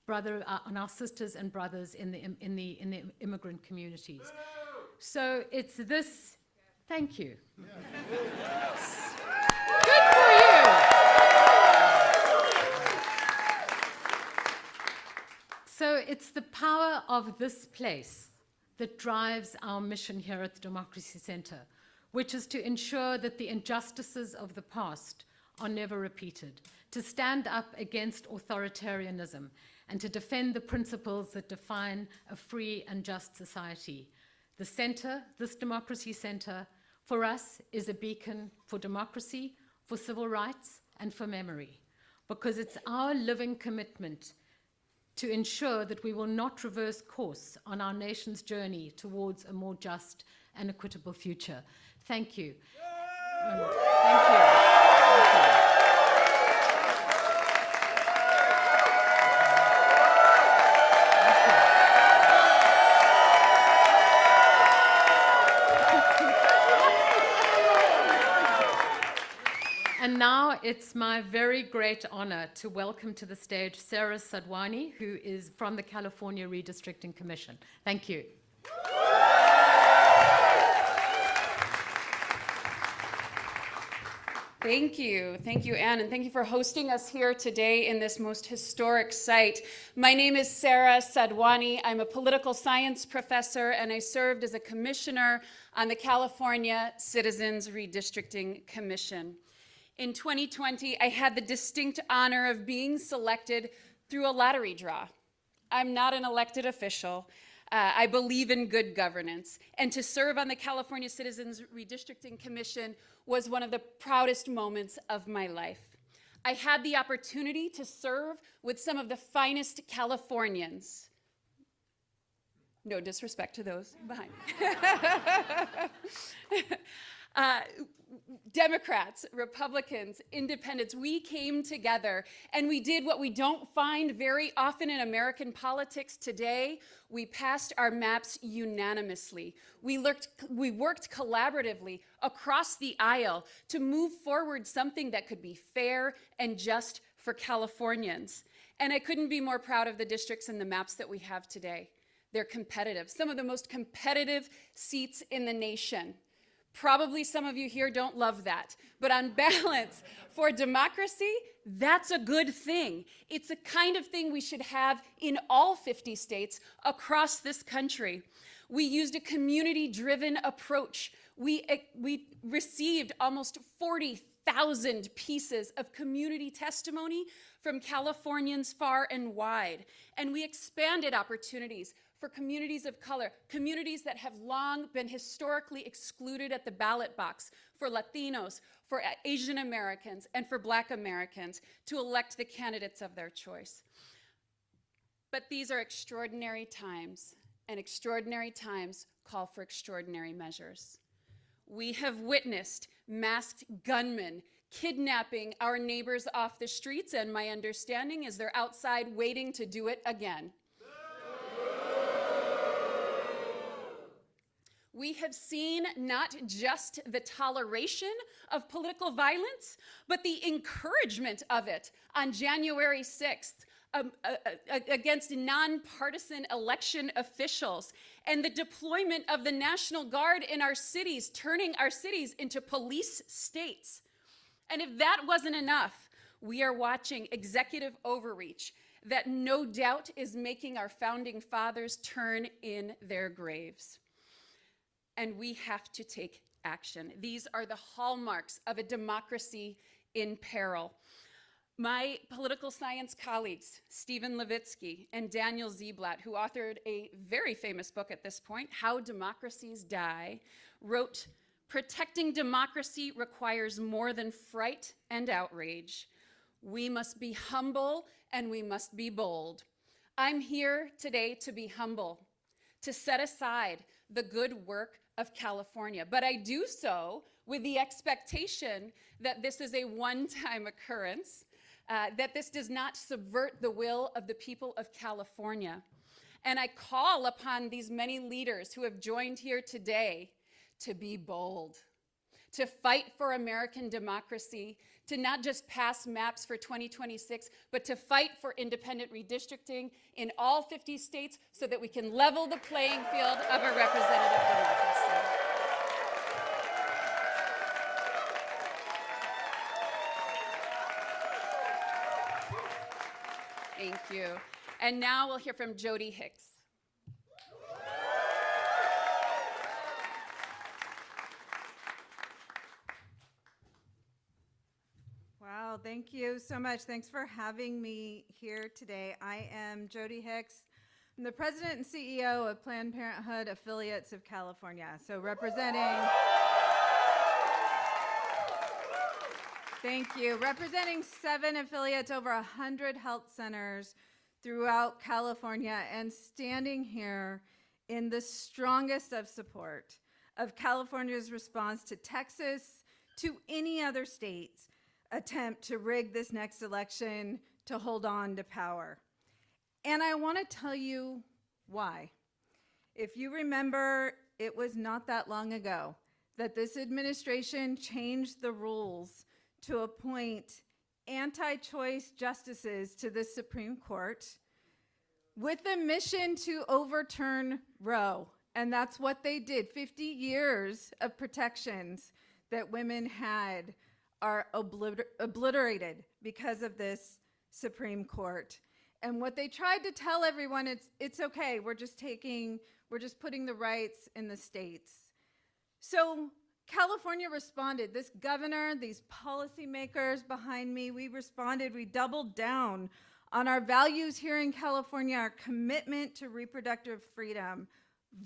our sisters and brothers in the immigrant communities. So it's this. Thank you. Yes. Good for you. So it's the power of this place that drives our mission here at the Democracy Center, which is to ensure that the injustices of the past are never repeated, to stand up against authoritarianism, and to defend the principles that define a free and just society. The center, this Democracy Center, for us is a beacon for democracy, for civil rights, and for memory, because it's our living commitment to ensure that we will not reverse course on our nation's journey towards a more just and equitable future. Thank you. Thank you. Thank you. And now it's my very great honor to welcome to the stage Sarah Sadwani, who is from the California Redistricting Commission. Thank you. Thank you, Anne, and thank you for hosting us here today in this most historic site. My name is Sarah Sadwani. I'm a political science professor, and I served as a commissioner on the California Citizens Redistricting Commission. In 2020, I had the distinct honor of being selected through a lottery draw. I'm not an elected official. I believe in good governance. And to serve on the California Citizens Redistricting Commission was one of the proudest moments of my life. I had the opportunity to serve with some of the finest Californians. No disrespect to those behind. Democrats, Republicans, independents, we came together and we did what we don't find very often in American politics today. We passed our maps unanimously. We worked collaboratively across the aisle to move forward something that could be fair and just for Californians. And I couldn't be more proud of the districts and the maps that we have today. They're competitive, some of the most competitive seats in the nation. Probably some of you here don't love that, but on balance, for democracy, that's a good thing. It's a kind of thing we should have in all 50 states across this country. We used a community-driven approach. We received almost 40,000 pieces of community testimony from Californians far and wide, and we expanded opportunities for communities of color, communities that have long been historically excluded at the ballot box, for Latinos, for Asian Americans, and for Black Americans to elect the candidates of their choice. But these are extraordinary times, and extraordinary times call for extraordinary measures. We have witnessed masked gunmen kidnapping our neighbors off the streets, and my understanding is they're outside waiting to do it again. We have seen not just the toleration of political violence, but the encouragement of it on January 6th against nonpartisan election officials, and the deployment of the National Guard in our cities, turning our cities into police states. And if that wasn't enough, we are watching executive overreach that no doubt is making our founding fathers turn in their graves. And we have to take action. These are the hallmarks of a democracy in peril. My political science colleagues, Stephen Levitsky and Daniel Ziblatt, who authored a very famous book at this point, How Democracies Die, wrote, "Protecting democracy requires more than fright and outrage. We must be humble and we must be bold." I'm here today to be humble, to set aside the good work of California, but I do so with the expectation that this is a one-time occurrence, that this does not subvert the will of the people of California. And I call upon these many leaders who have joined here today to be bold, to fight for American democracy, to not just pass maps for 2026, but to fight for independent redistricting in all 50 states so that we can level the playing field of a representative democracy. Thank you. And now we'll hear from Jody Hicks. Wow, thank you so much. Thanks for having me here today. I am Jody Hicks. I'm the president and CEO of Planned Parenthood Affiliates of California. So representing, thank you, representing 7 affiliates, over 100 health centers throughout California, and standing here in the strongest of support of California's response to Texas, to any other state's attempt to rig this next election to hold on to power. And I want to tell you why. If you remember, it was not that long ago that this administration changed the rules to appoint anti-choice justices to the Supreme Court with the mission to overturn Roe. And that's what they did. 50 years of protections that women had are obliterated because of this Supreme Court. And what they tried to tell everyone, it's okay, we're just putting the rights in the states. So California responded. This governor, these policymakers behind me, we responded. We doubled down on our values here in California, our commitment to reproductive freedom.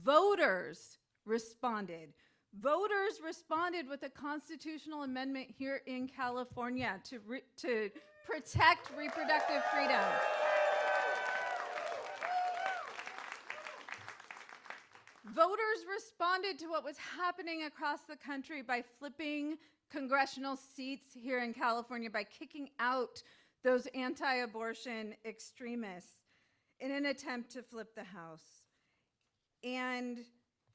Voters responded. Voters responded with a constitutional amendment here in California to protect reproductive freedom. Voters responded to what was happening across the country by flipping congressional seats here in California, by kicking out those anti-abortion extremists in an attempt to flip the House. And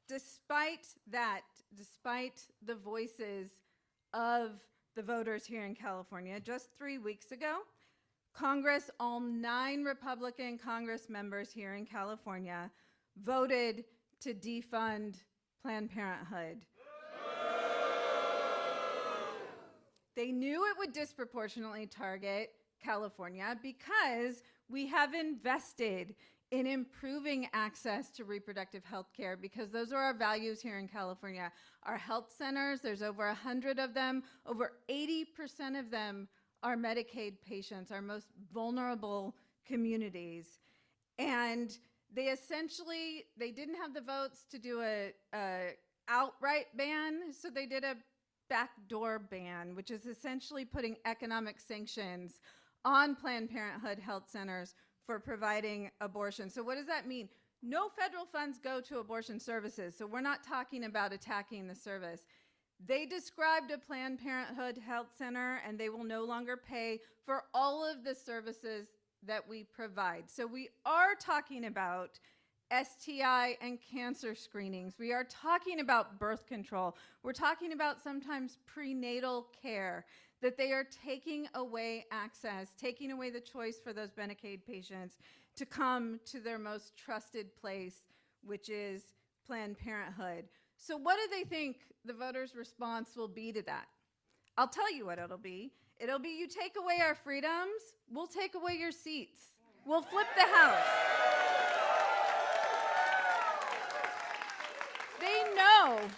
despite that, despite the voices of the voters here in California, just 3 weeks ago, Congress, all 9 Republican Congress members here in California, voted to defund Planned Parenthood. They knew it would disproportionately target California because we have invested in improving access to reproductive health care, because those are our values here in California. Our health centers, there's over 100 of them. Over 80% of them are Medicaid patients, our most vulnerable communities. And they didn't have the votes to do a outright ban, so they did a backdoor ban, which is essentially putting economic sanctions on Planned Parenthood health centers for providing abortion. So what does that mean? No federal funds go to abortion services, so we're not talking about attacking the service. They described a Planned Parenthood health center, and they will no longer pay for all of the services that we provide. So we are talking about STI and cancer screenings. We are talking about birth control. We're talking about sometimes prenatal care, that they are taking away access, taking away the choice for those Medicaid patients to come to their most trusted place, which is Planned Parenthood. So what do they think the voters' response will be to that? I'll tell you what it'll be. It'll be, you take away our freedoms, we'll take away your seats. We'll flip the House.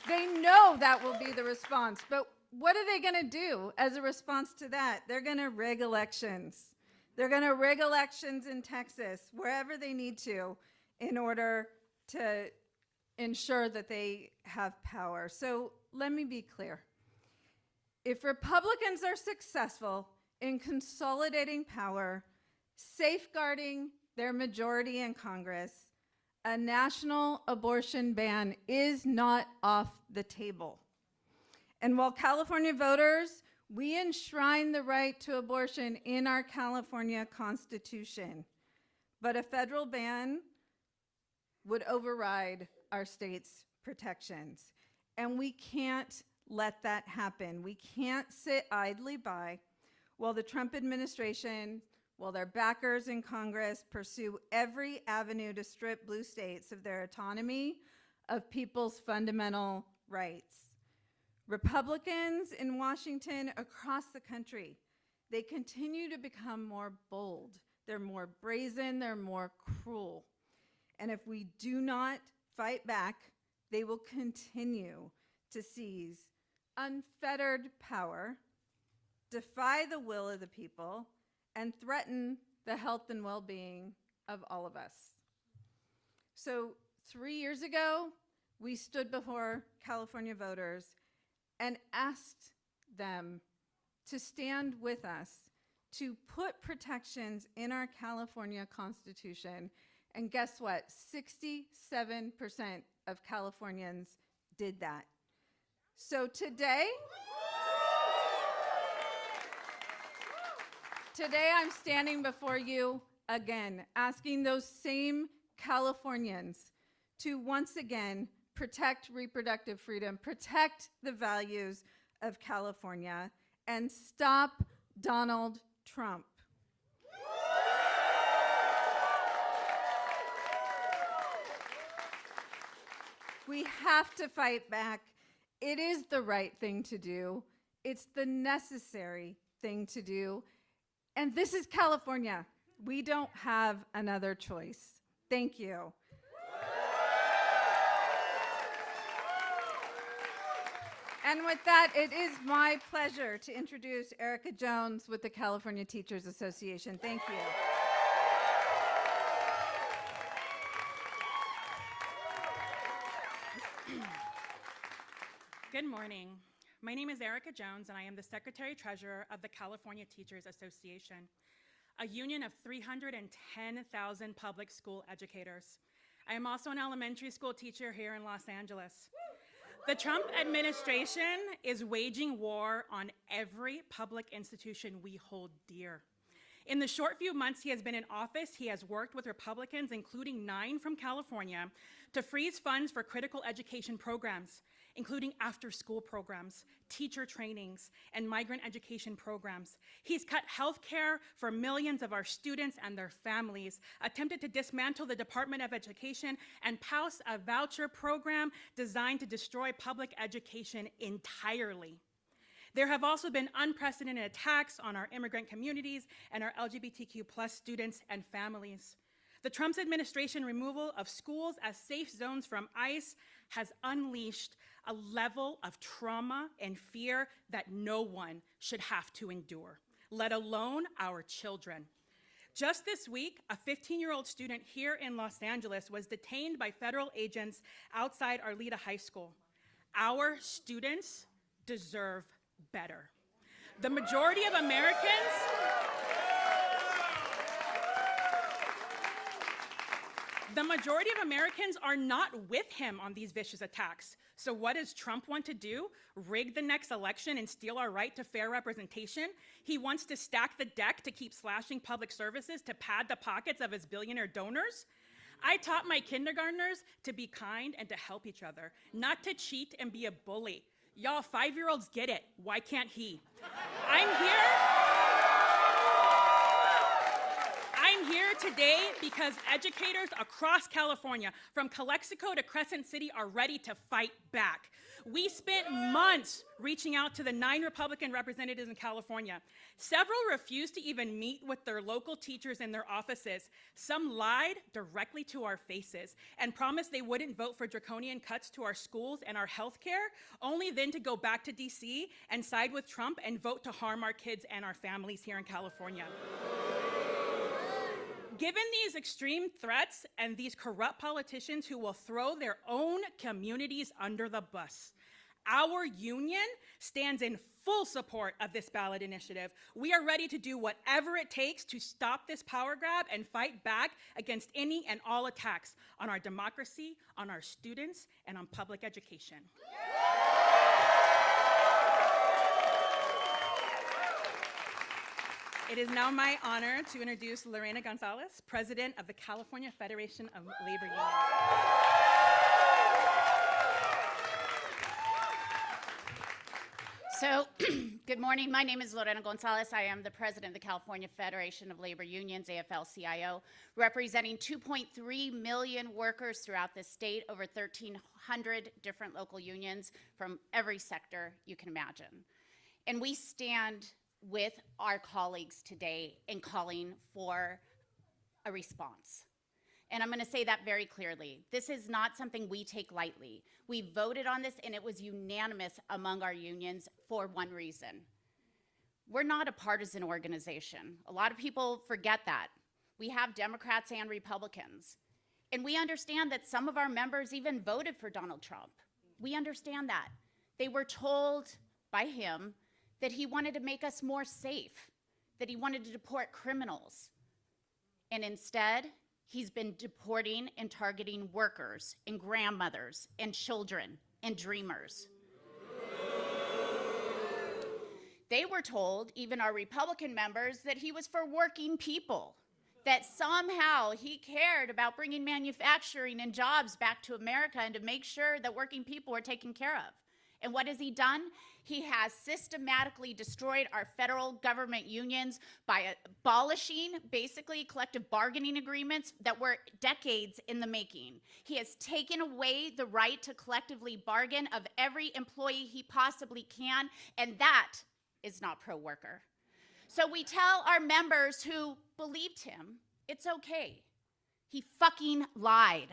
They know that will be the response, but what are they going to do as a response to that? They're going to rig elections. They're going to rig elections in Texas, wherever they need to, in order to ensure that they have power. So let me be clear. If Republicans are successful in consolidating power, safeguarding their majority in Congress, a national abortion ban is not off the table. And while California voters, we enshrine the right to abortion in our California Constitution, but a federal ban would override our state's protections. And we can't let that happen. We can't sit idly by while the Trump administration, while their backers in Congress pursue every avenue to strip blue states of their autonomy, of people's fundamental rights. Republicans in Washington, across the country, they continue to become more bold. They're more brazen, they're more cruel. And if we do not fight back, they will continue to seize unfettered power, defy the will of the people, and threaten the health and well-being of all of us. So 3 years ago, we stood before California voters and asked them to stand with us to put protections in our California Constitution. And guess what? 67% of Californians did that. So today I'm standing before you again, asking those same Californians to once again protect reproductive freedom, protect the values of California, and stop Donald Trump. We have to fight back. It is the right thing to do. It's the necessary thing to do. And this is California. We don't have another choice. Thank you. And with that, it is my pleasure to introduce Erica Jones with the California Teachers Association. Thank you. Good morning. My name is Erica Jones, and I am the Secretary-Treasurer of the California Teachers Association, a union of 310,000 public school educators. I am also an elementary school teacher here in Los Angeles. The Trump administration is waging war on every public institution we hold dear. In the short few months he has been in office, he has worked with Republicans, including 9 from California, to freeze funds for critical education programs, including after-school programs, teacher trainings, and migrant education programs. He's cut health care for millions of our students and their families, attempted to dismantle the Department of Education, and pass a voucher program designed to destroy public education entirely. There have also been unprecedented attacks on our immigrant communities and our LGBTQ+ students and families. The Trump administration removal of schools as safe zones from ICE has unleashed a level of trauma and fear that no one should have to endure, let alone our children. Just this week, a 15-year-old student here in Los Angeles was detained by federal agents outside Arleta High School. Our students deserve better. The majority of Americans are not with him on these vicious attacks. So what does Trump want to do? Rig the next election and steal our right to fair representation? He wants to stack the deck to keep slashing public services to pad the pockets of his billionaire donors? I taught my kindergartners to be kind and to help each other, not to cheat and be a bully. Y'all, 5-year-olds get it. Why can't he? I'm here today because educators across California, from Calexico to Crescent City, are ready to fight back. We spent months reaching out to the 9 Republican representatives in California. Several refused to even meet with their local teachers in their offices. Some lied directly to our faces and promised they wouldn't vote for draconian cuts to our schools and our health care, only then to go back to DC and side with Trump and vote to harm our kids and our families here in California. Given these extreme threats and these corrupt politicians who will throw their own communities under the bus, our union stands in full support of this ballot initiative. We are ready to do whatever it takes to stop this power grab and fight back against any and all attacks on our democracy, on our students, and on public education. It is now my honor to introduce Lorena Gonzalez, President of the California Federation of Labor Unions. So, good morning. My name is Lorena Gonzalez. I am the president of the California Federation of Labor Unions, AFL-CIO, representing 2.3 million workers throughout the state, over 1,300 different local unions from every sector you can imagine. And we stand with our colleagues today in calling for a response. And I'm going to say that very clearly. This is not something we take lightly. We voted on this, and it was unanimous among our unions for one reason. We're not a partisan organization. A lot of people forget that. We have Democrats and Republicans. And we understand that some of our members even voted for Donald Trump. We understand that. They were told by him that he wanted to make us more safe, that he wanted to deport criminals. And instead, he's been deporting and targeting workers and grandmothers and children and dreamers. They were told, even our Republican members, that he was for working people, that somehow he cared about bringing manufacturing and jobs back to America and to make sure that working people were taken care of. And what has he done? He has systematically destroyed our federal government unions by abolishing basically collective bargaining agreements that were decades in the making. He has taken away the right to collectively bargain of every employee he possibly can, and that is not pro-worker. So we tell our members who believed him, it's okay. He fucking lied.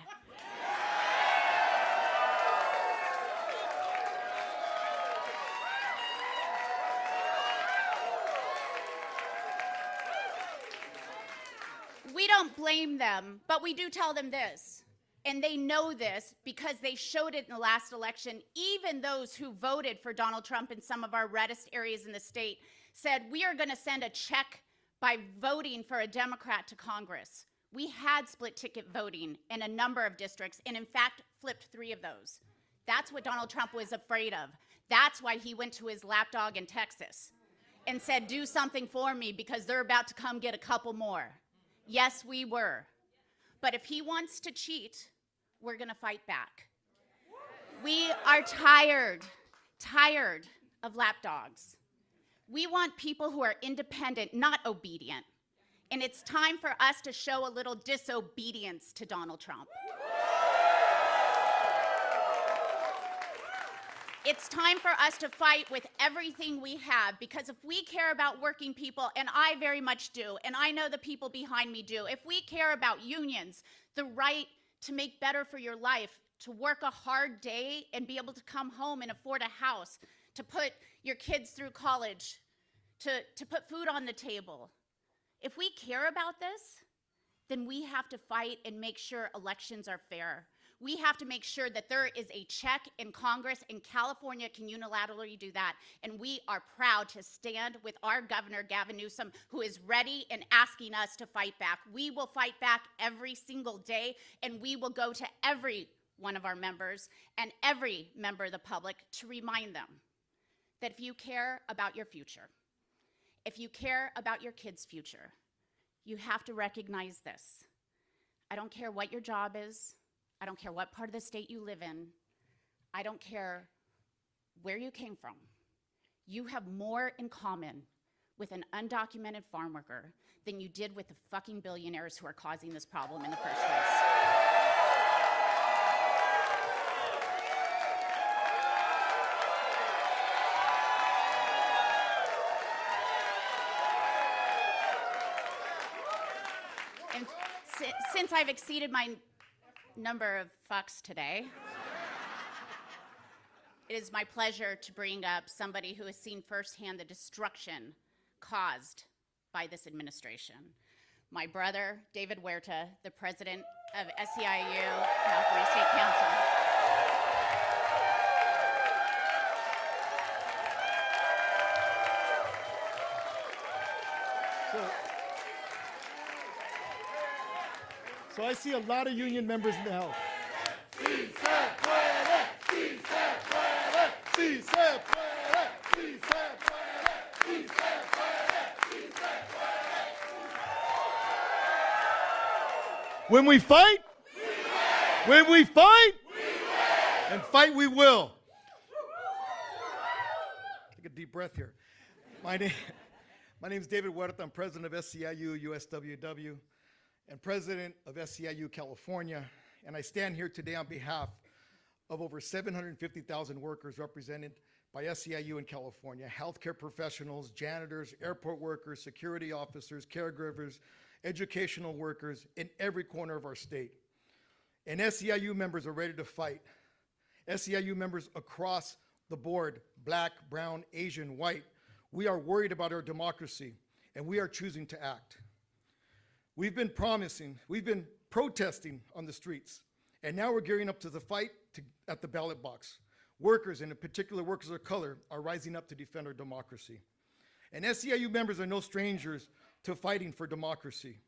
We don't blame them, but we do tell them this. And they know this because they showed it in the last election. Even those who voted for Donald Trump in some of our reddest areas in the state said, we are going to send a check by voting for a Democrat to Congress. We had split ticket voting in a number of districts, and in fact, flipped 3 of those. That's what Donald Trump was afraid of. That's why he went to his lapdog in Texas and said, do something for me because they're about to come get a couple more. Yes, we were. But if he wants to cheat, we're going to fight back. We are tired of lapdogs. We want people who are independent, not obedient. And it's time for us to show a little disobedience to Donald Trump. It's time for us to fight with everything we have, because if we care about working people, and I very much do, and I know the people behind me do, if we care about unions, the right to make better for your life, to work a hard day and be able to come home and afford a house, to put your kids through college, to put food on the table, if we care about this, then we have to fight and make sure elections are fair. We have to make sure that there is a check in Congress, and California can unilaterally do that. And we are proud to stand with our Governor Gavin Newsom, who is ready and asking us to fight back. We will fight back every single day, and we will go to every one of our members and every member of the public to remind them that if you care about your future, if you care about your kids' future, you have to recognize this. I don't care what your job is. I don't care what part of the state you live in. I don't care where you came from. You have more in common with an undocumented farm worker than you did with the fucking billionaires who are causing this problem in the first place. And since I've exceeded my number of fucks today, it is my pleasure to bring up somebody who has seen firsthand the destruction caused by this administration. My brother, David Huerta, the president of SEIU, California State Council. So I see a lot of union members in the house. When we fight, when we fight, and fight we will. take a deep breath here. My name is David Huerta. I'm president of SEIU USWW and president of SEIU California. And I stand here today on behalf of over 750,000 workers represented by SEIU in California, healthcare professionals, janitors, airport workers, security officers, caregivers, educational workers in every corner of our state. And SEIU members are ready to fight. SEIU members across the board, black, brown, Asian, white, we are worried about our democracy, and we are choosing to act. We've been protesting on the streets, and now we're gearing up to the fight at the ballot box. Workers, and in particular workers of color, are rising up to defend our democracy. And SEIU members are no strangers to fighting for democracy.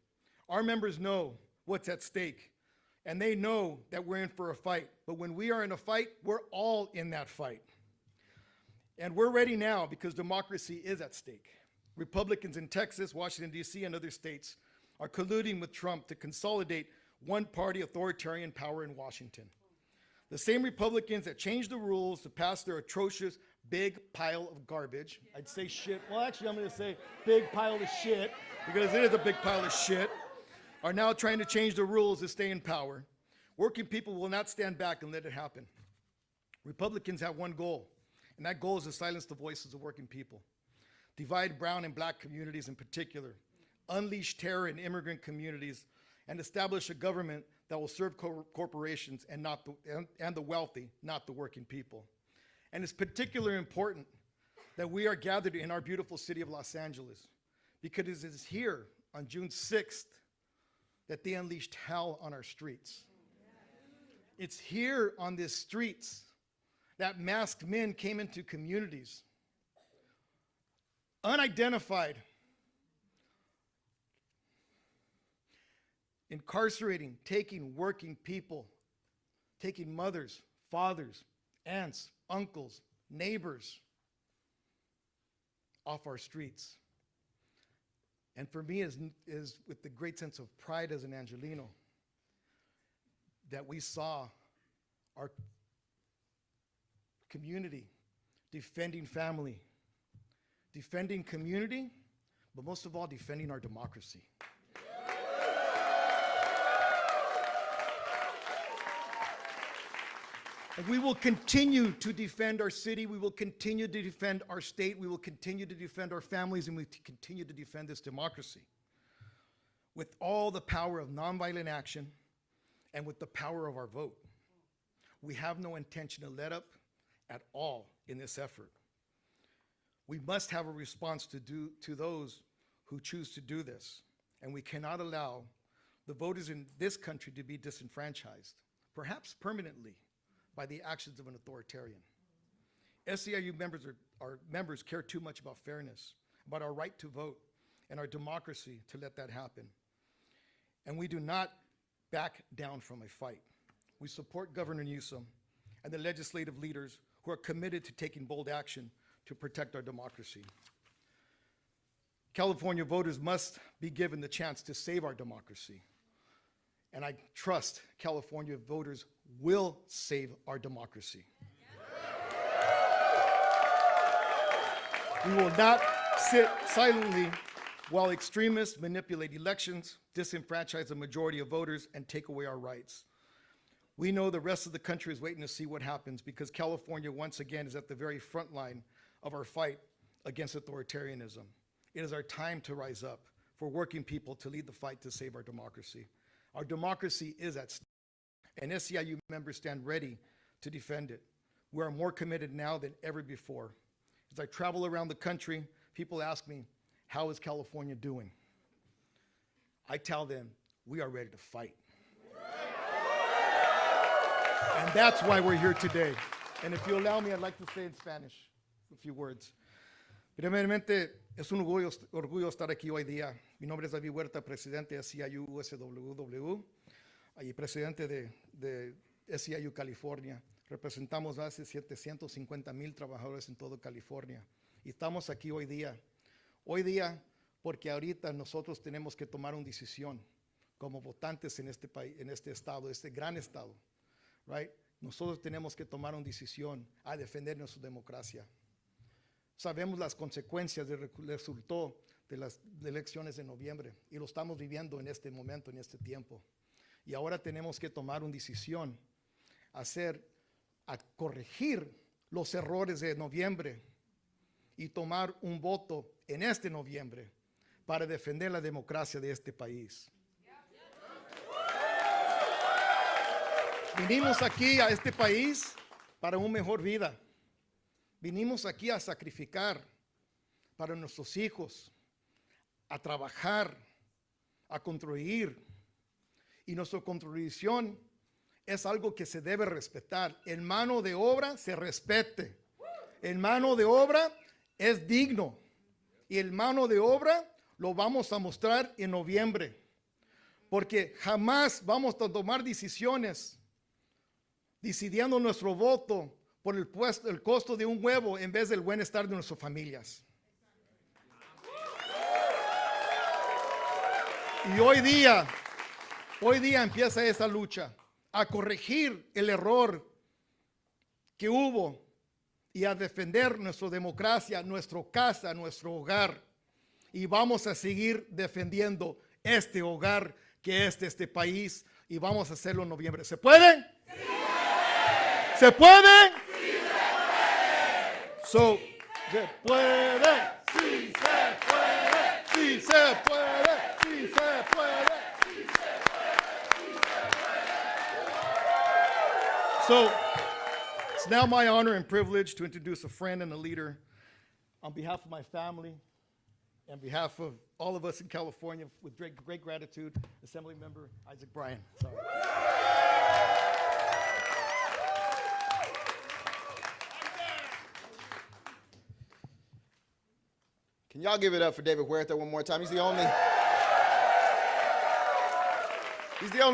Our members know what's at stake, and they know that we're in for a fight. But when we are in a fight, we're all in that fight. And we're ready now because democracy is at stake. Republicans in Texas, Washington, D.C., and other states are colluding with Trump to consolidate one-party authoritarian power in Washington. The same Republicans that changed the rules to pass their atrocious big pile of garbage, I'd say shit, well actually I'm gonna say big pile of shit, because it is a big pile of shit, are now trying to change the rules to stay in power. Working people will not stand back and let it happen. Republicans have one goal, and that goal is to silence the voices of working people, divide brown and black communities in particular, unleash terror in immigrant communities, and establish a government that will serve corporations and the wealthy, not the working people. And it's particularly important that we are gathered in our beautiful city of Los Angeles, because it is here on June 6th that they unleashed hell on our streets. It's here on these streets that masked men came into communities, unidentified, incarcerating, taking working people, taking mothers, fathers, aunts, uncles, neighbors off our streets. And for me is with the great sense of pride as an Angelino that we saw our community defending family, defending community, but most of all, defending our democracy. And we will continue to defend our city, we will continue to defend our state, we will continue to defend our families, and we continue to defend this democracy with all the power of nonviolent action and with the power of our vote. We have no intention to let up at all in this effort. We must have a response to those who choose to do this, and we cannot allow the voters in this country to be disenfranchised, perhaps permanently, by the actions of an authoritarian. SEIU members care too much about fairness, about our right to vote, and our democracy to let that happen. And we do not back down from a fight. We support Governor Newsom and the legislative leaders who are committed to taking bold action to protect our democracy. California voters must be given the chance to save our democracy. And I trust California voters will save our democracy. We will not sit silently while extremists manipulate elections, disenfranchise the majority of voters, and take away our rights. We know the rest of the country is waiting to see what happens because California, once again, is at the very front line of our fight against authoritarianism. It is our time to rise up for working people to lead the fight to save our democracy. Our democracy is at stake, and SEIU members stand ready to defend it. We are more committed now than ever before. As I travel around the country, people ask me, how is California doing? I tell them, we are ready to fight. And that's why we're here today. And if you allow me, I'd like to say in Spanish a few words. Primeramente, es un orgullo estar aquí hoy día. Mi nombre es David Huerta, presidente de SEIU USWW y presidente de SEIU California. Representamos más de 750,000 trabajadores en todo California. Y estamos aquí hoy día porque ahorita nosotros tenemos que tomar una decisión como votantes en este país, en este estado, este gran estado, right? Nosotros tenemos que tomar una decisión a defender nuestra democracia. Sabemos las consecuencias del resultado de las elecciones de noviembre y lo estamos viviendo en este momento, en este tiempo. Y ahora tenemos que tomar una decisión, a corregir los errores de noviembre y tomar un voto en este noviembre para defender la democracia de este país. Vinimos aquí a este país para una mejor vida. Vinimos aquí a sacrificar para nuestros hijos, a trabajar, a construir. Y nuestra contribución es algo que se debe respetar. El mano de obra se respete. El mano de obra es digno. Y el mano de obra lo vamos a mostrar en noviembre. Porque jamás vamos a tomar decisiones decidiendo nuestro voto por el costo de un huevo en vez del bienestar de nuestras familias. Y hoy día empieza esa lucha a corregir el error que hubo y a defender nuestra democracia, nuestra casa, nuestro hogar. Y vamos a seguir defendiendo este hogar que es este país y vamos a hacerlo en noviembre. ¿Se puede? ¡Sí! ¿Se puede? ¡Sí se puede! ¡Sí se puede! ¡Sí se puede! ¡Sí se puede! So, it's now my honor and privilege to introduce a friend and a leader on behalf of my family, on behalf of all of us in California, with great gratitude, Assembly Member Isaac Bryan. Sorry. Can y'all give it up for David Huerta one more time? He's the only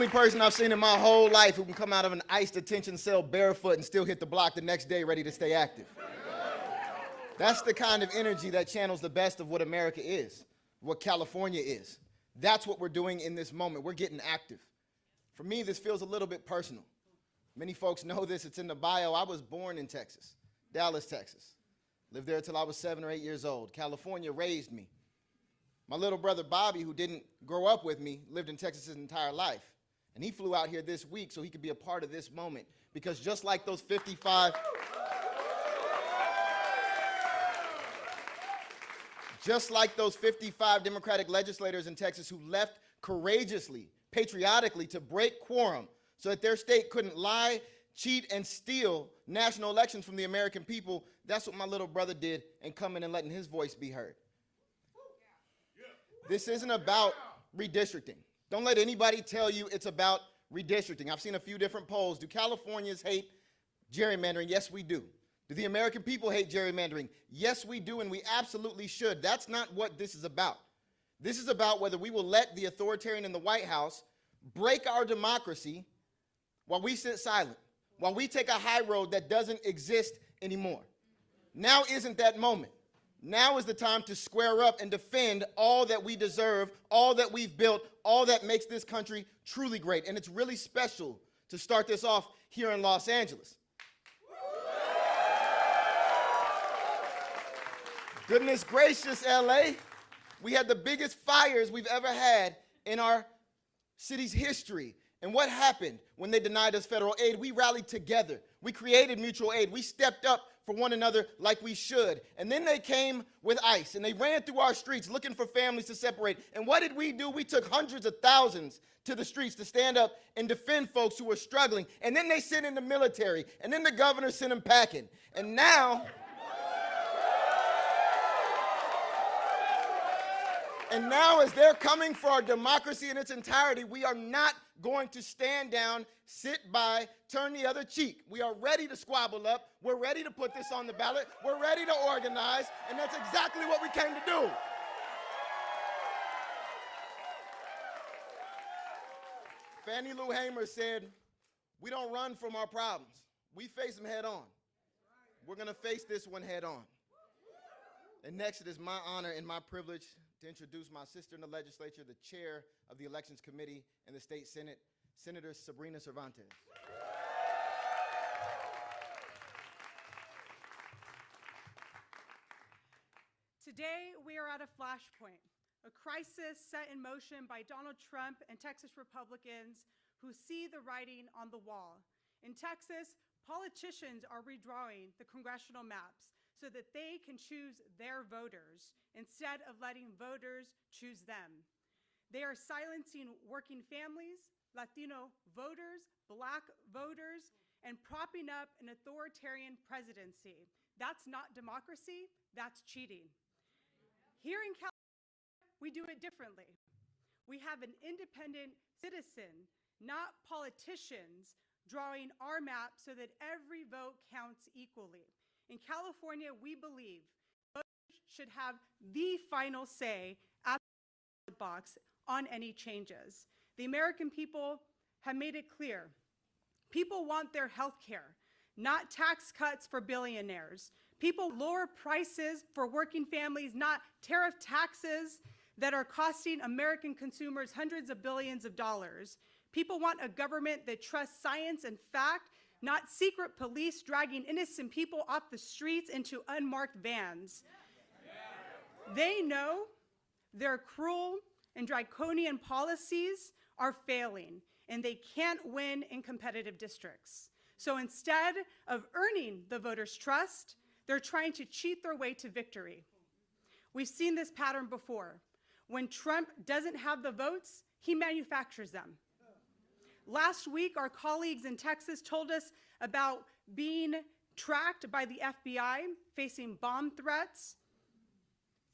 person I've seen in my whole life who can come out of an ICE detention cell barefoot and still hit the block the next day ready to stay active. That's the kind of energy that channels the best of what America is, what California is. That's what we're doing in this moment. We're getting active. For me, this feels a little bit personal. Many folks know this. It's in the bio. I was born in Texas, Dallas, Texas. Lived there until I was 7 or 8 years old. California raised me. My little brother Bobby, who didn't grow up with me, lived in Texas his entire life. And he flew out here this week so he could be a part of this moment. Because just like those 55 Democratic legislators in Texas who left courageously, patriotically, to break quorum so that their state couldn't lie, cheat, and steal national elections from the American people, that's what my little brother did in coming and letting his voice be heard. This isn't about redistricting. Don't let anybody tell you it's about redistricting. I've seen a few different polls. Do Californians hate gerrymandering? Yes, we do. Do the American people hate gerrymandering? Yes, we do, and we absolutely should. That's not what this is about. This is about whether we will let the authoritarian in the White House break our democracy while we sit silent, while we take a high road that doesn't exist anymore. Now isn't that moment. Now is the time to square up and defend all that we deserve, all that we've built, all that makes this country truly great. And it's really special to start this off here in Los Angeles. Goodness gracious, LA. We had the biggest fires we've ever had in our city's history. And what happened when they denied us federal aid? We rallied together. We created mutual aid. We stepped up for one another like we should. And then they came with ICE, and they ran through our streets looking for families to separate. And what did we do? We took hundreds of thousands to the streets to stand up and defend folks who were struggling. And then they sent in the military, and then the governor sent them packing. And now... And now, as they're coming for our democracy in its entirety, we are not going to stand down, sit by, turn the other cheek. We are ready to squabble up. We're ready to put this on the ballot. We're ready to organize, and that's exactly what we came to do. Fannie Lou Hamer said, "We don't run from our problems. We face them head on." We're going to face this one head on. And next, it is my honor and my privilege to introduce my sister in the legislature, the chair of the Elections Committee in the State Senate, Senator Sabrina Cervantes. Today, we are at a flashpoint, a crisis set in motion by Donald Trump and Texas Republicans who see the writing on the wall. In Texas, politicians are redrawing the congressional maps so that they can choose their voters instead of letting voters choose them. They are silencing working families, Latino voters, Black voters, and propping up an authoritarian presidency. That's not democracy, that's cheating. Here in California, we do it differently. We have an independent citizen, not politicians, drawing our map so that every vote counts equally. In California, we believe voters should have the final say at the ballot box on any changes. The American people have made it clear. People want their health care, not tax cuts for billionaires. People lower prices for working families, not tariff taxes that are costing American consumers hundreds of billions of dollars. People want a government that trusts science and fact, not secret police dragging innocent people off the streets into unmarked vans. They know their cruel and draconian policies are failing, and they can't win in competitive districts. So instead of earning the voters' trust, they're trying to cheat their way to victory. We've seen this pattern before. When Trump doesn't have the votes, he manufactures them. Last week, our colleagues in Texas told us about being tracked by the FBI, facing bomb threats,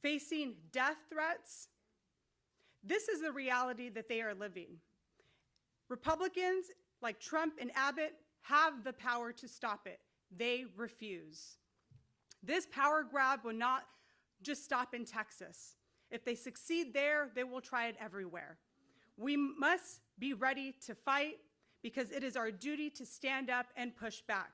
facing death threats. This is the reality that they are living. Republicans like Trump and Abbott have the power to stop it. They refuse. This power grab will not just stop in Texas. If they succeed there, they will try it everywhere. We must be ready to fight because it is our duty to stand up and push back.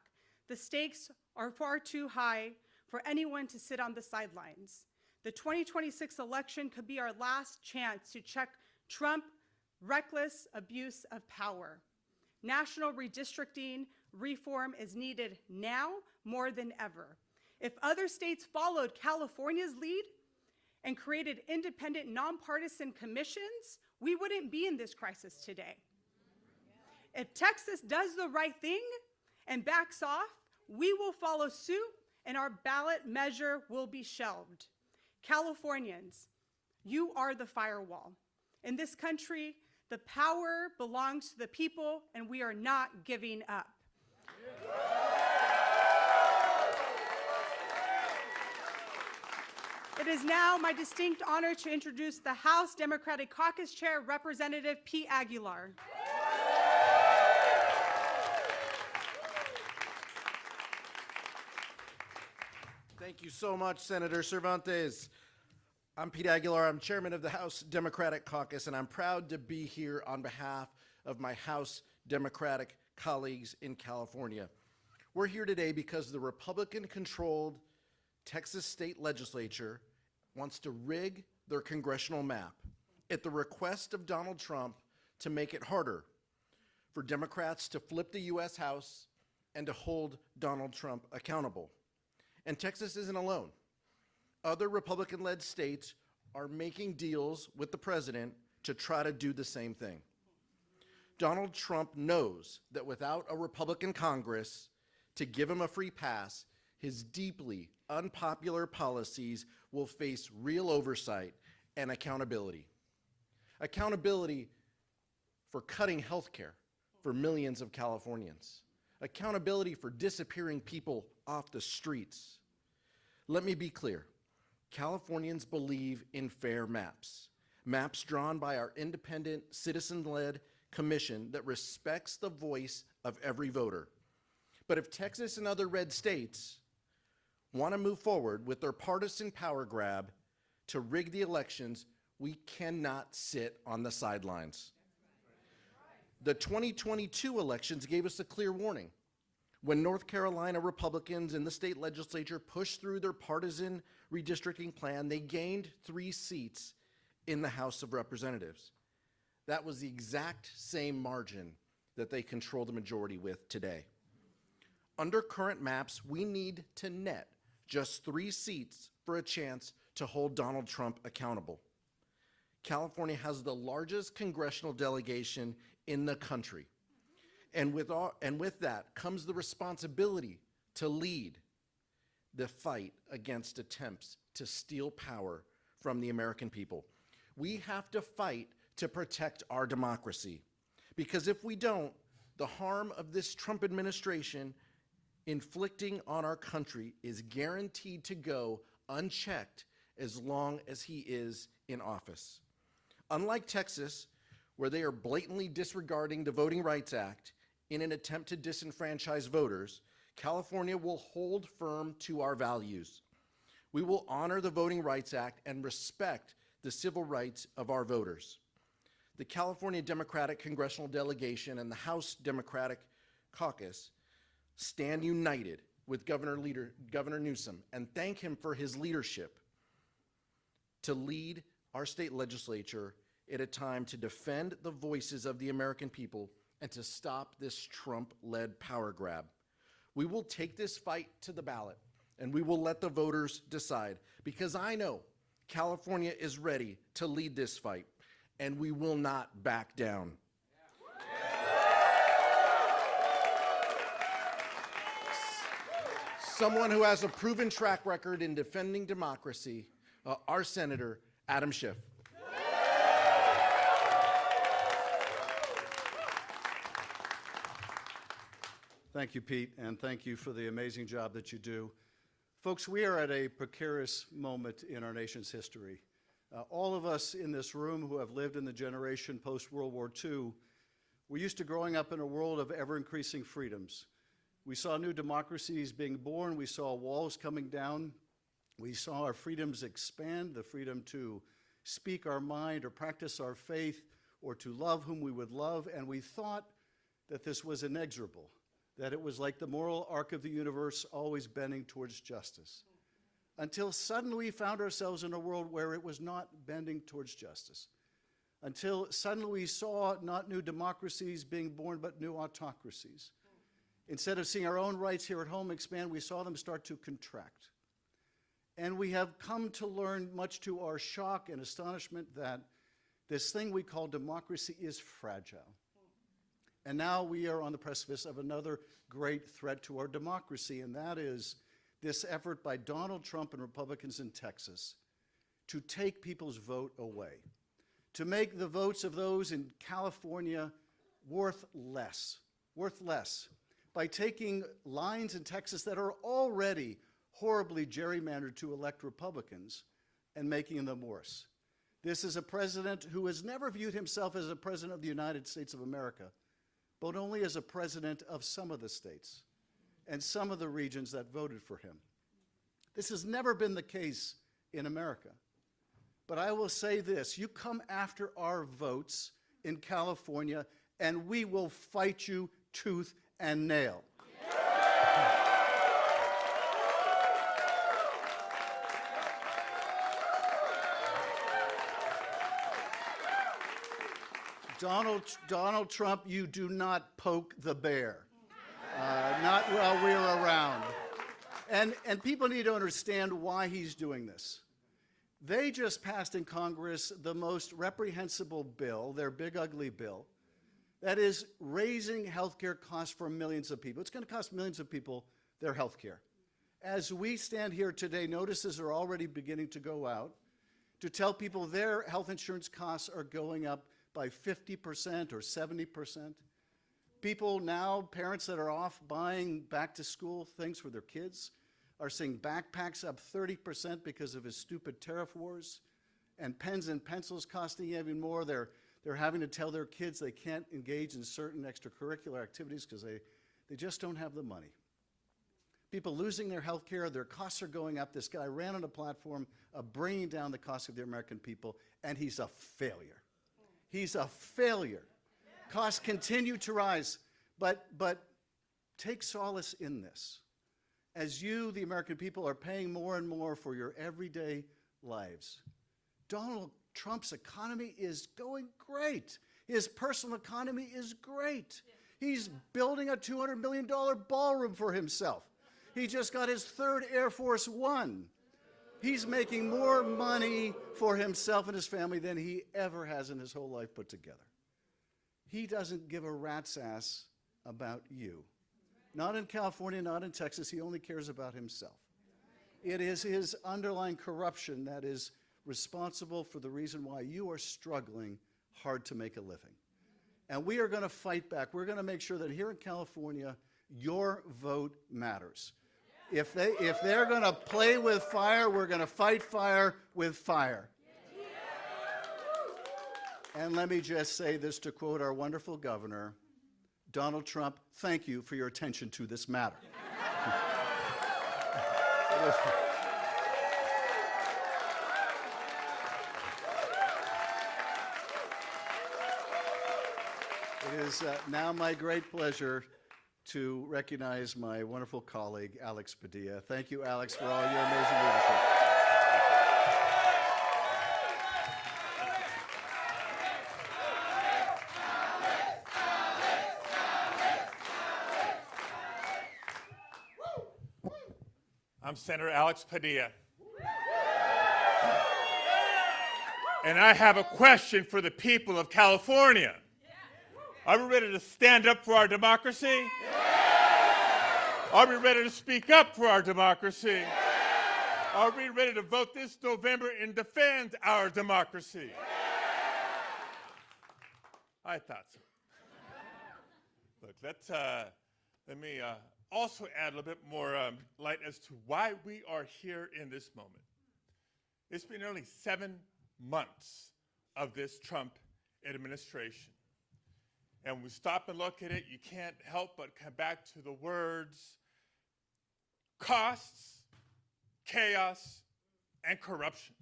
The stakes are far too high for anyone to sit on the sidelines. The 2026 election could be our last chance to check Trump's reckless abuse of power. National redistricting reform is needed now more than ever. If other states followed California's lead and created independent, nonpartisan commissions, we wouldn't be in this crisis today. If Texas does the right thing and backs off, we will follow suit and our ballot measure will be shelved. Californians, you are the firewall. In this country, the power belongs to the people and we are not giving up. It is now my distinct honor to introduce the House Democratic Caucus Chair, Representative Pete Aguilar. Thank you so much, Senator Cervantes. I'm Pete Aguilar. I'm chairman of the House Democratic Caucus, and I'm proud to be here on behalf of my House Democratic colleagues in California. We're here today because the Republican-controlled Texas state legislature wants to rig their congressional map at the request of Donald Trump to make it harder for Democrats to flip the U.S. House and to hold Donald Trump accountable. And Texas isn't alone. Other Republican-led states are making deals with the president to try to do the same thing. Donald Trump knows that without a Republican Congress to give him a free pass, his deeply unpopular policies will face real oversight and accountability. Accountability for cutting health care for millions of Californians. Accountability for disappearing people off the streets. Let me be clear. Californians believe in fair maps. Maps drawn by our independent, citizen-led commission that respects the voice of every voter. But if Texas and other red states want to move forward with their partisan power grab to rig the elections, we cannot sit on the sidelines. The 2022 elections gave us a clear warning. When North Carolina Republicans in the state legislature pushed through their partisan redistricting plan, they gained 3 seats in the House of Representatives. That was the exact same margin that they control the majority with today. Under current maps, we need to net just 3 seats for a chance to hold Donald Trump accountable. California has the largest congressional delegation in the country. And with that comes the responsibility to lead the fight against attempts to steal power from the American people. We have to fight to protect our democracy, because if we don't, the harm of this Trump administration inflicting on our country is guaranteed to go unchecked as long as he is in office. Unlike Texas, where they are blatantly disregarding the Voting Rights Act in an attempt to disenfranchise voters, California will hold firm to our values. We will honor the Voting Rights Act and respect the civil rights of our voters. The California Democratic Congressional Delegation and the House Democratic Caucus stand united with Governor Newsom and thank him for his leadership to lead our state legislature at a time to defend the voices of the American people and to stop this Trump-led power grab. We will take this fight to the ballot, and we will let the voters decide, because I know California is ready to lead this fight, and we will not back down. Someone who has a proven track record in defending democracy, our Senator, Adam Schiff. Thank you, Pete, and thank you for the amazing job that you do. Folks, we are at a precarious moment in our nation's history. All of us in this room who have lived in the generation post-World War II, we're used to growing up in a world of ever-increasing freedoms. We saw new democracies being born. We saw walls coming down. We saw our freedoms expand, the freedom to speak our mind or practice our faith or to love whom we would love, and we thought that this was inexorable, that it was like the moral arc of the universe always bending towards justice. Until suddenly we found ourselves in a world where it was not bending towards justice. Until suddenly we saw not new democracies being born, but new autocracies. Instead of seeing our own rights here at home expand, we saw them start to contract. And we have come to learn, much to our shock and astonishment, that this thing we call democracy is fragile. And now we are on the precipice of another great threat to our democracy, and that is this effort by Donald Trump and Republicans in Texas to take people's vote away, to make the votes of those in California worth less, by taking lines in Texas that are already horribly gerrymandered to elect Republicans and making them worse. This is a president who has never viewed himself as a president of the United States of America, but only as a president of some of the states and some of the regions that voted for him. This has never been the case in America. But I will say this, you come after our votes in California and we will fight you tooth and nail. Donald Trump, you do not poke the bear. Not while we're around. And people need to understand why he's doing this. They just passed in Congress the most reprehensible bill, their big ugly bill, that is raising health care costs for millions of people. It's going to cost millions of people their health care. As we stand here today, notices are already beginning to go out to tell people their health insurance costs are going up by 50% or 70%. People now, parents that are off buying back-to-school things for their kids, are seeing backpacks up 30% because of his stupid tariff wars, and pens and pencils costing even more. They're having to tell their kids they can't engage in certain extracurricular activities because they just don't have the money. People losing their health care, their costs are going up. This guy ran on a platform of bringing down the cost of the American people, and he's a failure. He's a failure. Costs continue to rise, but take solace in this. As you, the American people, are paying more and more for your everyday lives, Donald Trump's economy is going great. His personal economy is great. He's building a $200 million ballroom for himself. He just got his third Air Force One. He's making more money for himself and his family than he ever has in his whole life put together. He doesn't give a rat's ass about you. Not in California, not in Texas. He only cares about himself. It is his underlying corruption that is responsible for the reason why you are struggling hard to make a living. And we are going to fight back. We're going to make sure that here in California, your vote matters. If they're going to play with fire, we're going to fight fire with fire. And let me just say this to quote our wonderful governor, Donald Trump, thank you for your attention to this matter. It is now my great pleasure to recognize my wonderful colleague, Alex Padilla. Thank you, Alex, for all your amazing leadership. I'm Senator Alex Padilla. And I have a question for the people of California. Are we ready to stand up for our democracy? Are we ready to speak up for our democracy? Are we ready to vote this November and defend our democracy? I thought so. Look, let me also add a little bit more light as to why we are here in this moment. It's been only 7 months of this Trump administration. And when we stop and look at it, you can't help but come back to the words costs, chaos, and corruption.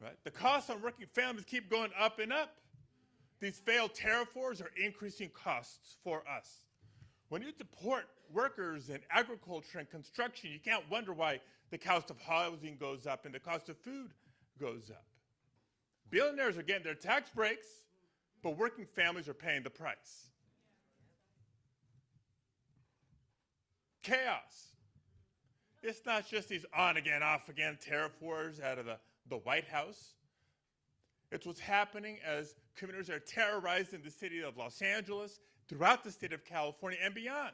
Right? The costs on working families keep going up and up. These failed tariff wars are increasing costs for us. When you deport workers in agriculture and construction, you can't wonder why the cost of housing goes up and the cost of food goes up. Billionaires are getting their tax breaks, but working families are paying the price. Chaos. It's not just these on-again, off-again tariff wars out of the White House. It's what's happening as communities are terrorized in the city of Los Angeles, throughout the state of California, and beyond.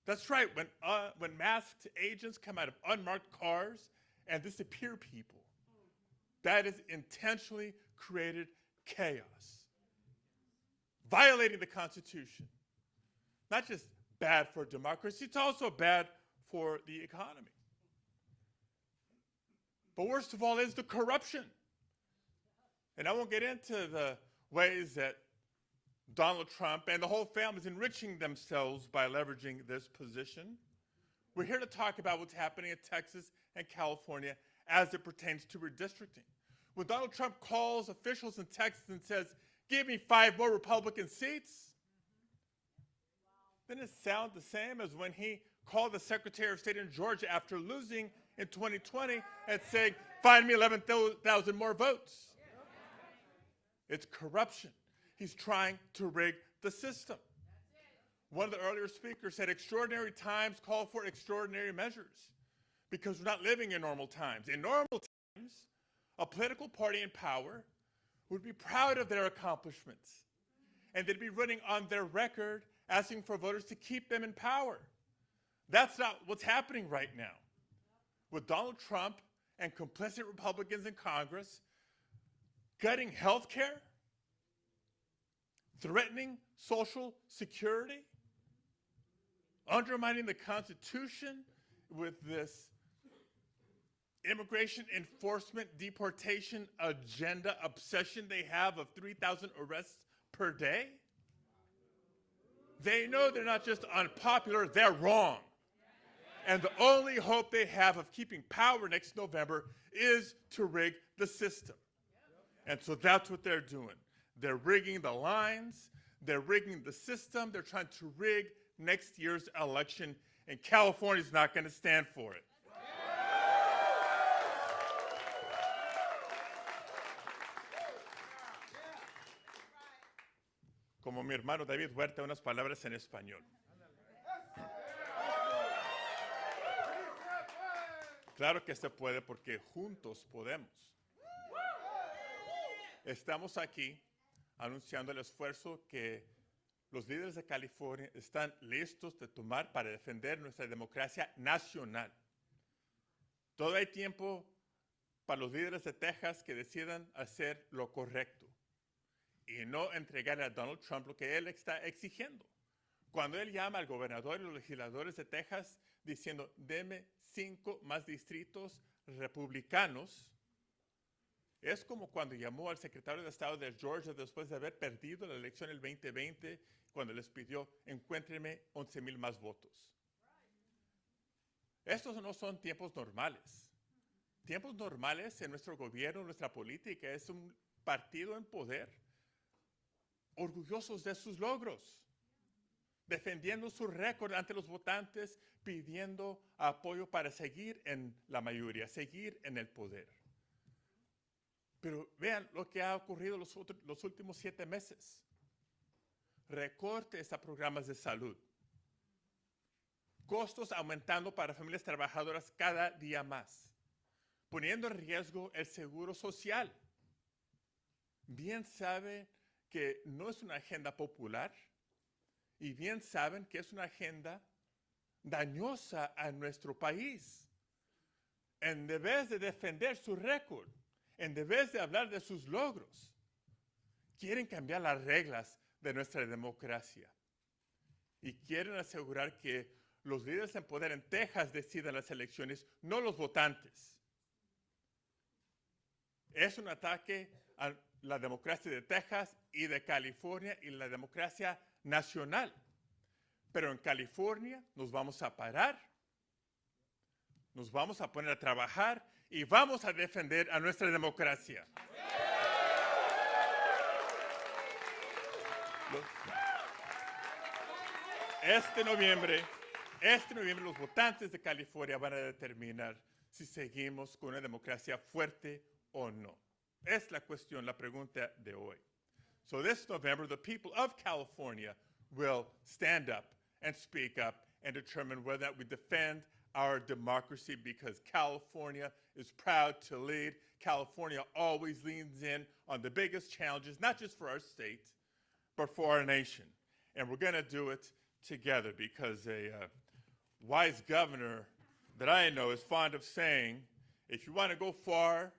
That's right, when masked agents come out of unmarked cars and disappear people, that is intentionally created chaos, violating the Constitution. Not just bad for democracy, it's also bad for the economy. But worst of all is the corruption. And I won't get into the ways that Donald Trump and the whole family is enriching themselves by leveraging this position. We're here to talk about what's happening in Texas and California as it pertains to redistricting. When Donald Trump calls officials in Texas and says, give me 5 more Republican seats, doesn't it sound the same as when he called the Secretary of State in Georgia after losing in 2020 and saying, find me 11,000 more votes? It's corruption. He's trying to rig the system. One of the earlier speakers said extraordinary times call for extraordinary measures because we're not living in normal times. In normal times, a political party in power would be proud of their accomplishments and they'd be running on their record asking for voters to keep them in power. That's not what's happening right now. With Donald Trump and complicit Republicans in Congress gutting health care, threatening Social Security, undermining the Constitution with this immigration enforcement deportation agenda obsession they have of 3,000 arrests per day. They know they're not just unpopular, they're wrong. And the only hope they have of keeping power next November is to rig the system. And so that's what they're doing. They're rigging the lines, they're rigging the system, they're trying to rig next year's election, and California's not going to stand for it. Como mi hermano David Huerta, unas palabras en español. Claro que se puede porque juntos podemos. Estamos aquí anunciando el esfuerzo que los líderes de California están listos de tomar para defender nuestra democracia nacional. Todavía hay tiempo para los líderes de Texas que decidan hacer lo correcto y no entregarle a Donald Trump lo que él está exigiendo. Cuando él llama al gobernador y los legisladores de Texas diciendo, deme 5 más distritos republicanos, es como cuando llamó al secretario de Estado de Georgia después de haber perdido la elección el 2020, cuando les pidió, encuéntrenme 11,000 más votos. Estos no son tiempos normales. Tiempos normales en nuestro gobierno, nuestra política, es un partido en poder, orgullosos de sus logros, defendiendo su récord ante los votantes, pidiendo apoyo para seguir en la mayoría, seguir en el poder. Pero vean lo que ha ocurrido los últimos 7 meses. Recortes a programas de salud. Costos aumentando para familias trabajadoras cada día más, poniendo en riesgo el seguro social. Bien saben que no es una agenda popular y bien saben que es una agenda dañosa a nuestro país. En vez de defender su récord, en vez de hablar de sus logros, quieren cambiar las reglas de nuestra democracia y quieren asegurar que los líderes en poder en Texas decidan las elecciones, no los votantes. Es un ataque a la democracia de Texas y de California y la democracia nacional. Pero en California nos vamos a parar, nos vamos a poner a trabajar y vamos a defender a nuestra democracia. Este noviembre los votantes de California van a determinar si seguimos con una democracia fuerte o no. Es la cuestión, la pregunta de hoy. So this November, the people of California will stand up and speak up and determine whether we defend our democracy, because California is proud to lead. California always leans in on the biggest challenges, not just for our state, but for our nation. And we're going to do it together, because a wise governor that I know is fond of saying, if you want to go far,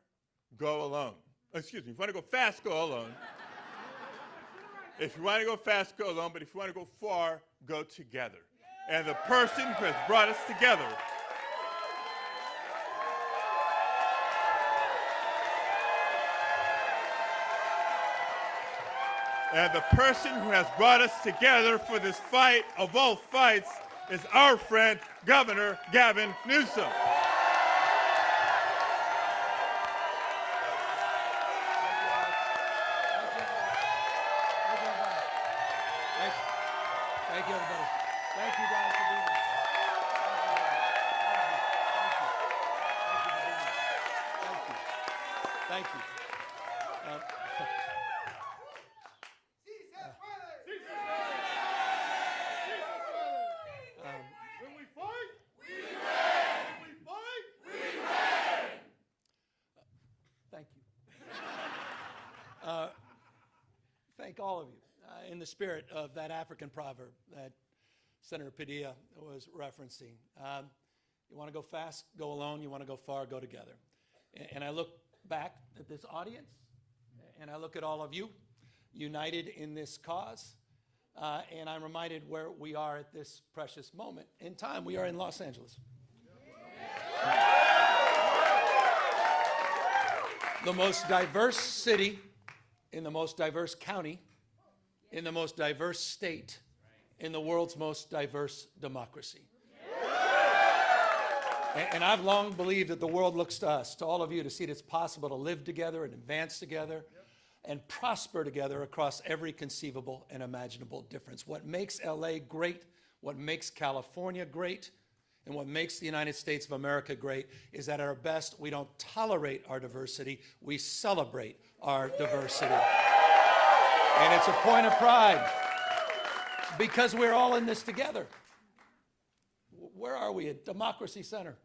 go alone. Excuse me, if you want to go fast, go alone. If you want to go fast, go alone, but if you want to go far, go together. And the person who has brought us together for this fight of all fights is our friend, Governor Gavin Newsom. Thank you, everybody. Thank you guys for being here. Thank you. When we fight, we win. When we fight, we win. Thank you. Thank all of you. In the spirit of that African proverb that Senator Padilla was referencing. You want to go fast, go alone. You want to go far, go together. And I look back at this audience, and I look at all of you united in this cause, and I'm reminded where we are at this precious moment in time. We are in Los Angeles. The most diverse city in the most diverse county, in the most diverse state, in the world's most diverse democracy. And I've long believed that the world looks to us, to all of you, to see that it's possible to live together and advance together and prosper together across every conceivable and imaginable difference. What makes LA great, what makes California great, and what makes the United States of America great is that at our best, we don't tolerate our diversity, we celebrate our diversity. And it's a point of pride because we're all in this together. Where are we? At Democracy Center.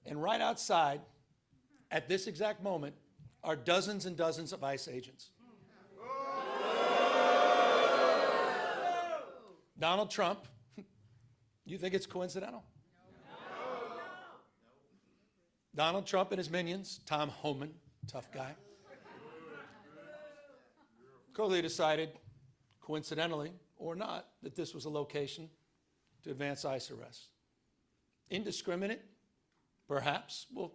And right outside, at this exact moment, are dozens and dozens of ICE agents. Donald Trump, you think it's coincidental? Donald Trump and his minions, Tom Homan, tough guy, clearly decided, coincidentally or not, that this was a location to advance ICE arrests. Indiscriminate? Perhaps. We'll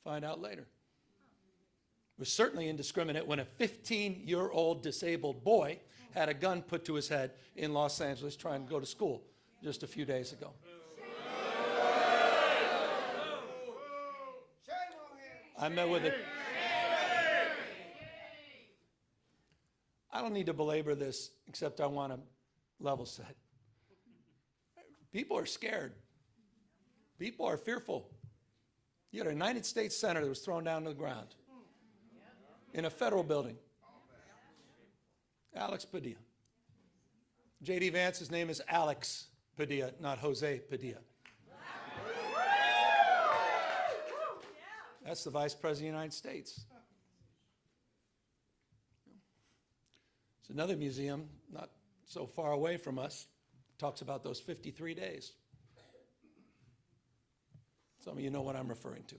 find out later. It was certainly indiscriminate when a 15-year-old disabled boy had a gun put to his head in Los Angeles trying to go to school just a few days ago. I met with it. I don't need to belabor this, except I want to level set. People are scared. People are fearful. You had a United States senator that was thrown down to the ground in a federal building. Alex Padilla. J.D. Vance's name is Alex Padilla, not Jose Padilla. That's the Vice President of the United States. There's another museum not so far away from us, talks about those 53 days. Some of you know what I'm referring to.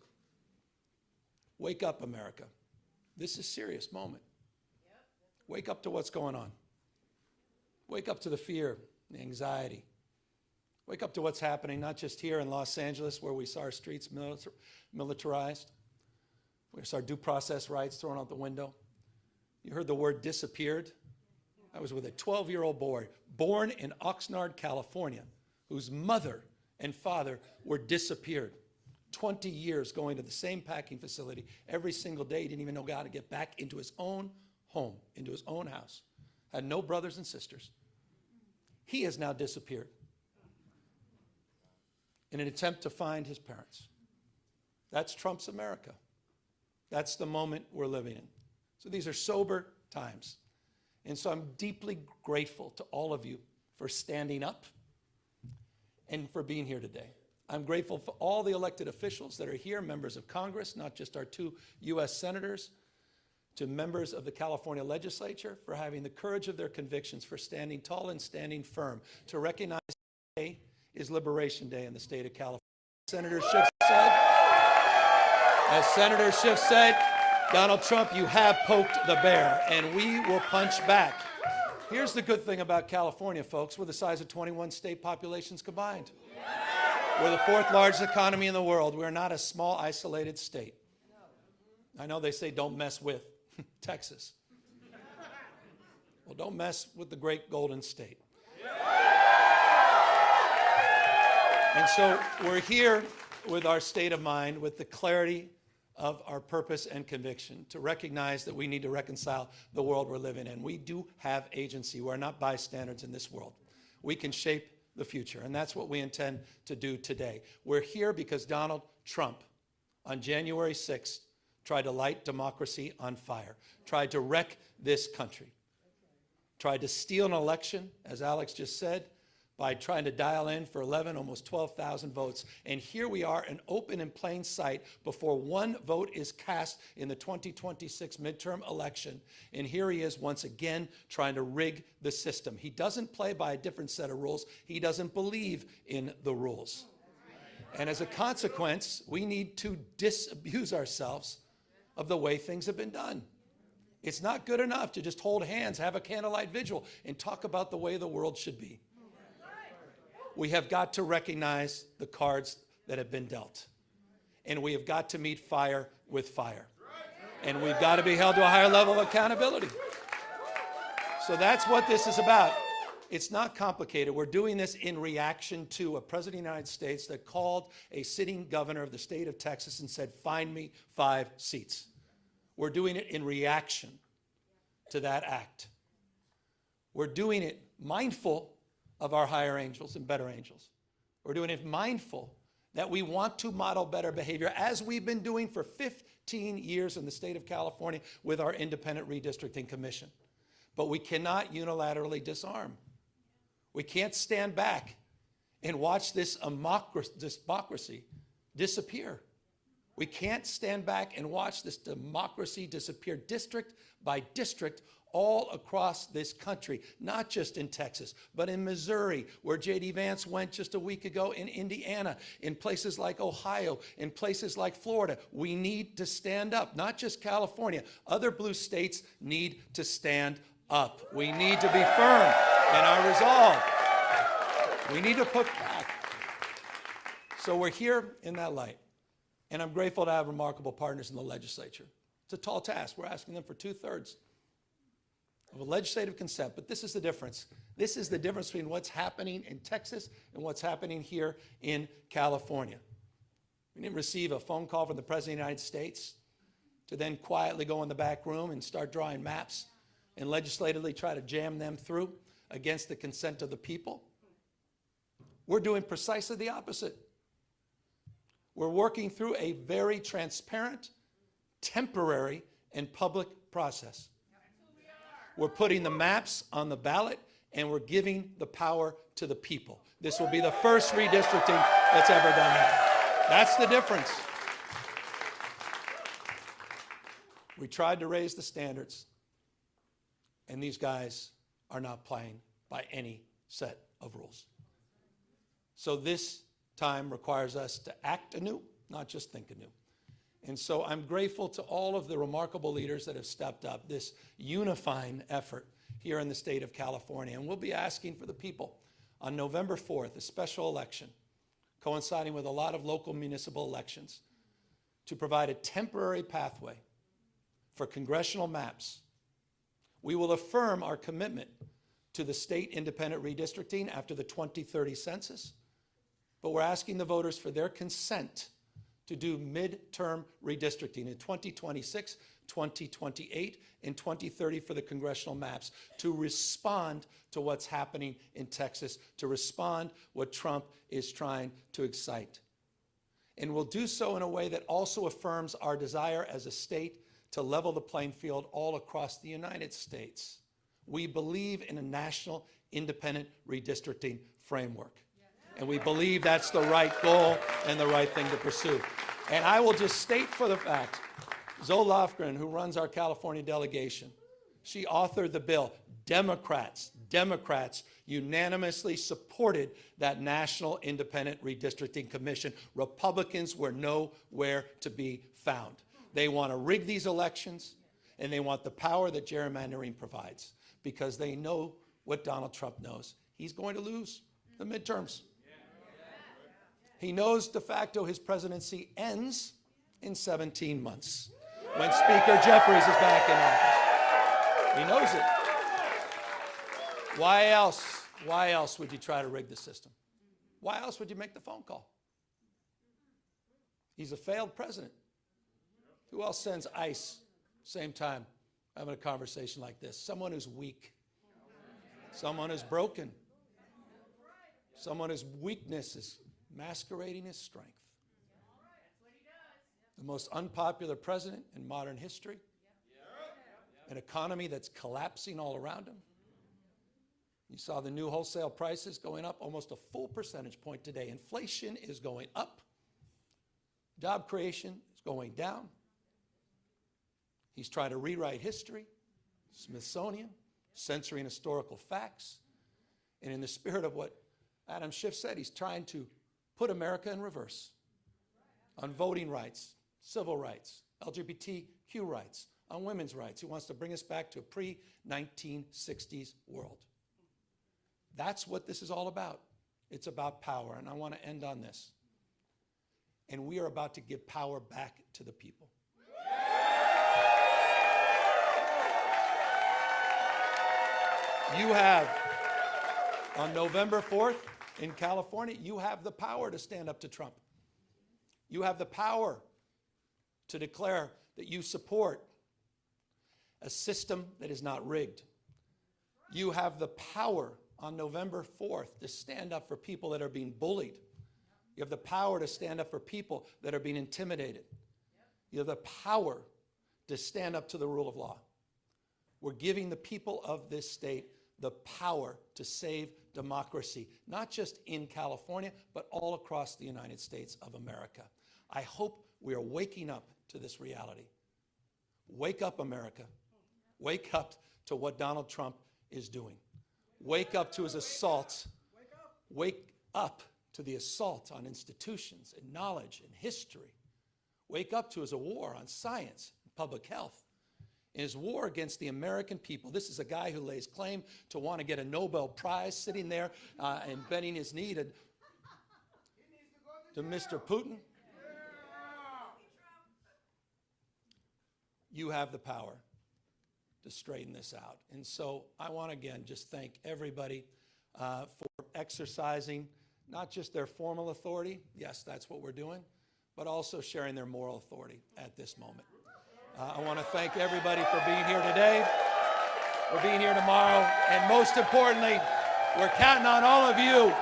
Wake up, America. This is a serious moment. Wake up to what's going on. Wake up to the fear, the anxiety. Wake up to what's happening, not just here in Los Angeles, where we saw our streets militarized. We saw our due process rights thrown out the window. You heard the word disappeared. I was with a 12-year-old boy born in Oxnard, California, whose mother and father were disappeared. 20 years going to the same packing facility every single day. He didn't even know how to get back into his own home, into his own house. Had no brothers and sisters. He has now disappeared in an attempt to find his parents. That's Trump's America. That's the moment we're living in. So these are sober times. And so I'm deeply grateful to all of you for standing up and for being here today. I'm grateful for all the elected officials that are here, members of Congress, not just our 2 U.S. senators, to members of the California legislature for having the courage of their convictions, for standing tall and standing firm, to recognize today is Liberation Day in the state of California. As Senator Schiff said, Donald Trump, you have poked the bear, and we will punch back. Here's the good thing about California, folks. We're the size of 21 state populations combined. We're the 4th largest economy in the world. We're not a small, isolated state. I know they say don't mess with Texas. Well, don't mess with the great Golden State. And so we're here with our state of mind, with the clarity of our purpose and conviction, to recognize that we need to reconcile the world we're living in. We do have agency. We're not bystanders in this world. We can shape the future, and that's what we intend to do today. We're here because Donald Trump, on January 6th, tried to light democracy on fire, tried to wreck this country, tried to steal an election, as Alex just said, by trying to dial in for 11, almost 12,000 votes. And here we are, in open and plain sight, before one vote is cast in the 2026 midterm election. And here he is once again trying to rig the system. He doesn't play by a different set of rules. He doesn't believe in the rules. And as a consequence, we need to disabuse ourselves of the way things have been done. It's not good enough to just hold hands, have a candlelight vigil, and talk about the way the world should be. We have got to recognize the cards that have been dealt. And we have got to meet fire with fire. And we've got to be held to a higher level of accountability. So that's what this is about. It's not complicated. We're doing this in reaction to a president of the United States that called a sitting governor of the state of Texas and said, find me 5 seats. We're doing it in reaction to that act. We're doing it mindful of our higher angels and better angels. We're doing it mindful that we want to model better behavior, as we've been doing for 15 years in the state of California with our independent redistricting commission. But we cannot unilaterally disarm. We can't stand back and watch this democracy disappear. We can't stand back and watch this democracy disappear district by district all across this country, not just in Texas, but in Missouri, where J.D. Vance went just a week ago, in Indiana, in places like Ohio, in places like Florida. We need to stand up, not just California. Other blue states need to stand up. We need to be firm in our resolve. We need to put back. So we're here in that light. And I'm grateful to have remarkable partners in the legislature. It's a tall task. We're asking them for 2/3 of a legislative consent, but this is the difference. This is the difference between what's happening in Texas and what's happening here in California. We didn't receive a phone call from the President of the United States to then quietly go in the back room and start drawing maps and legislatively try to jam them through against the consent of the people. We're doing precisely the opposite. We're working through a very transparent, temporary, and public process. We're putting the maps on the ballot, and we're giving the power to the people. This will be the first redistricting that's ever done that. That's the difference. We tried to raise the standards, and these guys are not playing by any set of rules. So this time requires us to act anew, not just think anew. And so I'm grateful to all of the remarkable leaders that have stepped up, this unifying effort here in the state of California. And we'll be asking for the people on November 4th, a special election, coinciding with a lot of local municipal elections, to provide a temporary pathway for congressional maps. We will affirm our commitment to the state independent redistricting after the 2030 census, but we're asking the voters for their consent to do midterm redistricting in 2026, 2028, and 2030 for the congressional maps, to respond to what's happening in Texas, to respond what Trump is trying to excite. And we'll do so in a way that also affirms our desire as a state to level the playing field all across the United States. We believe in a national independent redistricting framework. And we believe that's the right goal and the right thing to pursue. And I will just state for the fact, Zoe Lofgren, who runs our California delegation, she authored the bill. Democrats unanimously supported that National Independent Redistricting Commission. Republicans were nowhere to be found. They want to rig these elections, and they want the power that gerrymandering provides, because they know what Donald Trump knows. He's going to lose the midterms. He knows de facto his presidency ends in 17 months when Speaker Jeffries is back in office. He knows it. Why else would you try to rig the system? Why else would you make the phone call? He's a failed president. Who else sends ICE same time having a conversation like this? Someone who's weak. Someone who's broken. Someone whose weakness is masquerading his strength. The most unpopular president in modern history. An economy that's collapsing all around him. You saw the new wholesale prices going up almost a full percentage point today. Inflation is going up. Job creation is going down. He's trying to rewrite history, Smithsonian, censoring historical facts. And in the spirit of what Adam Schiff said, he's trying to put America in reverse on voting rights, civil rights, LGBTQ rights, on women's rights. He wants to bring us back to a pre-1960s world. That's what this is all about. It's about power, and I want to end on this. And we are about to give power back to the people. You have, on November 4th in California, you have the power to stand up to Trump. You have the power to declare that you support a system that is not rigged. You have the power on November 4th to stand up for people that are being bullied. You have the power to stand up for people that are being intimidated. You have the power to stand up to the rule of law. We're giving the people of this state the power to save democracy, not just in California, but all across the United States of America. I hope We are waking up to this reality. Wake up, America. Wake up to what Donald Trump is doing. Wake up to his assaults. Wake up to the assault on institutions and knowledge and history. Wake up to his war on science and public health. In his war against the American people. This is a guy who lays claim to want to get a Nobel Prize, sitting there and bending his knee to Mr. Putin. You have the power to straighten this out. And so I want to again just thank everybody for exercising not just their formal authority, yes, that's what we're doing, but also sharing their moral authority at this moment. I want to thank everybody for being here today, for being here tomorrow, and most importantly, we're counting on all of you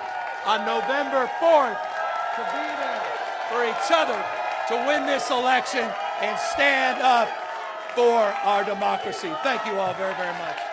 on November 4th to be there for each other to win this election and stand up for our democracy. Thank you all very, very much.